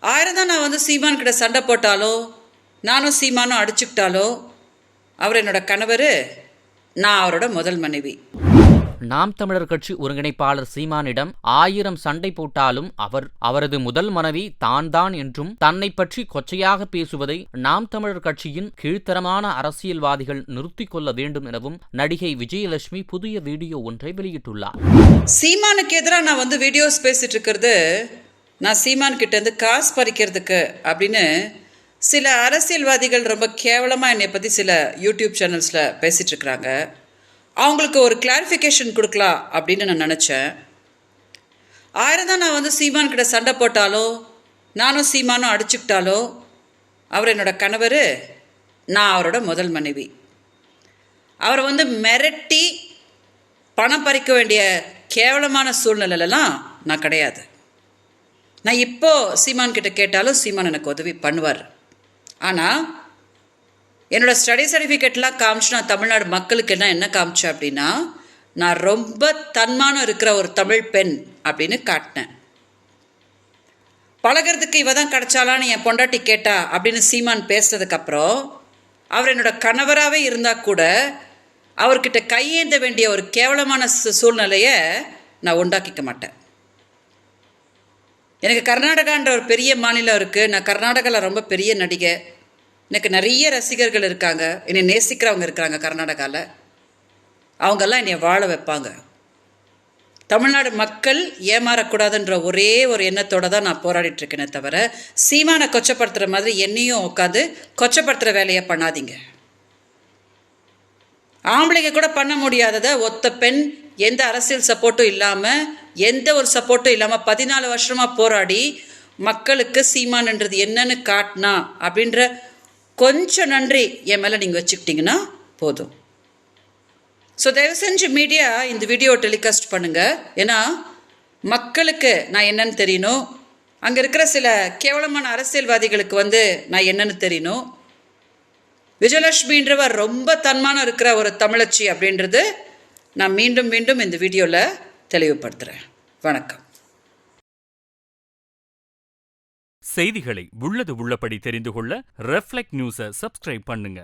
ஆயிரம் தான் நான் சீமான் கிட்ட சண்டை போட்டாலோ, நானும் சீமானும் அடிச்சுக்கிட்டாலோ, அவர் என்னோட கணவர், நான் அவரோட முதல் மனைவி. நாம் தமிழர் கட்சி ஒருங்கிணைப்பாளர் சீமானிடம் 1000 சண்டை போட்டாலும் அவரது முதல் மனைவி தான் என்றும் தன்னை பற்றி கொச்சையாக பேசுவதை நாம் தமிழர் கட்சியின் கீழ்த்தரமான அரசியல்வாதிகள் நிறுத்திக் கொள்ள வேண்டும் எனவும் நடிகை விஜயலட்சுமி புதிய வீடியோ ஒன்றை வெளியிட்டுள்ளார். சீமானுக்கு எதிராக நான் வீடியோஸ் பேசிட்டு இருக்கிறது, நான் சீமான் கிட்ட இருந்து காசு பறிக்கிறதுக்கு அப்படின்னு சில அரசியல்வாதிகள் ரொம்ப கேவலமாக என்னை பற்றி சில யூடியூப் சேனல்ஸில் பேசிகிட்டு இருக்கிறாங்க. அவங்களுக்கு ஒரு கிளாரிஃபிகேஷன் கொடுக்கலாம் அப்படின்னு நான் நினச்சேன். ஆயிரம் தான் நான் சீமான் கிட்ட சண்டை போட்டாலோ, நானும் சீமானும் அடிச்சுக்கிட்டாலோ, அவர் என்னோட கணவர், நான் அவரோட முதல் மனைவி. அவரை மிரட்டி பணம் பறிக்க வேண்டிய கேவலமான சூழ்நிலையிலலாம் நான் கிடையாது. நான் இப்போது சீமான் கிட்ட கேட்டாலும் சீமான் எனக்கு உதவி பண்ணுவார். ஆனால் என்னோடய ஸ்டடி சர்டிஃபிகேட்லாம் காமிச்சு நான் தமிழ்நாடு மக்களுக்கு என்ன காமிச்சேன் அப்படின்னா, நான் ரொம்ப தன்மானம் இருக்கிற ஒரு தமிழ் பெண் அப்படின்னு காட்டினேன். பழகிறதுக்கு இவ தான் கிடச்சாலான்னு என் பொண்டாட்டி கேட்டா அப்படின்னு சீமான் பேசுறதுக்கப்புறம், அவர் என்னோட கணவராகவே இருந்தால் கூட அவர்கிட்ட கையேந்த வேண்டிய ஒரு கேவலமான சூழ்நிலையை நான் உண்டாக்கிக்க மாட்டேன். எனக்கு கர்நாடகான்ற ஒரு பெரிய மாநிலம் இருக்குது. நான் கர்நாடகாவில் ரொம்ப பெரிய நடிகை. எனக்கு நிறைய ரசிகர்கள் இருக்காங்க, என்னை நேசிக்கிறவங்க இருக்கிறாங்க கர்நாடகாவில். அவங்கெல்லாம் என்னை வாழ வைப்பாங்க. தமிழ்நாடு மக்கள் ஏமாறக்கூடாதுன்ற ஒரே ஒரு எண்ணத்தோடு தான் நான் போராடிட்டுருக்கேனே தவிர, சீமானை கொச்சப்படுத்துகிற மாதிரி என்னையும் உட்காந்து கொச்சப்படுத்துகிற வேலையை பண்ணாதீங்க. ஆம்பளைங்க கூட பண்ண முடியாததை ஒத்த பெண் எந்த அரசியல் சப்போர்ட்டும் இல்லாமல், எந்த ஒரு சப்போர்ட்டும் இல்லாமல் 14 வருஷமாக போராடி மக்களுக்கு சீமான்ன்றது என்னன்னு காட்டினா அப்படின்ற கொஞ்சம் நன்றி என் மேலே நீங்கள் வச்சுக்கிட்டிங்கன்னா போதும். ஸோ தயவு செஞ்சு மீடியா இந்த வீடியோ டெலிகாஸ்ட் பண்ணுங்கள். ஏன்னா மக்களுக்கு நான் என்னன்னு தெரியணும், அங்கே இருக்கிற சில கேவலமான அரசியல்வாதிகளுக்கு நான் என்னன்னு தெரியணும். விஜயலட்சுமின்றவர் ரொம்ப தன்மானம் இருக்கிற ஒரு தமிழச்சி அப்படின்றது நான் மீண்டும் மீண்டும் இந்த வீடியோவில் தெளிவுபடுத்துகிறேன். வணக்கம். செய்திகளை உள்ளது உள்ளபடி தெரிந்து கொள்ள ரெஃப்ளெக்ட் நியூஸை சப்ஸ்கிரைப் பண்ணுங்க.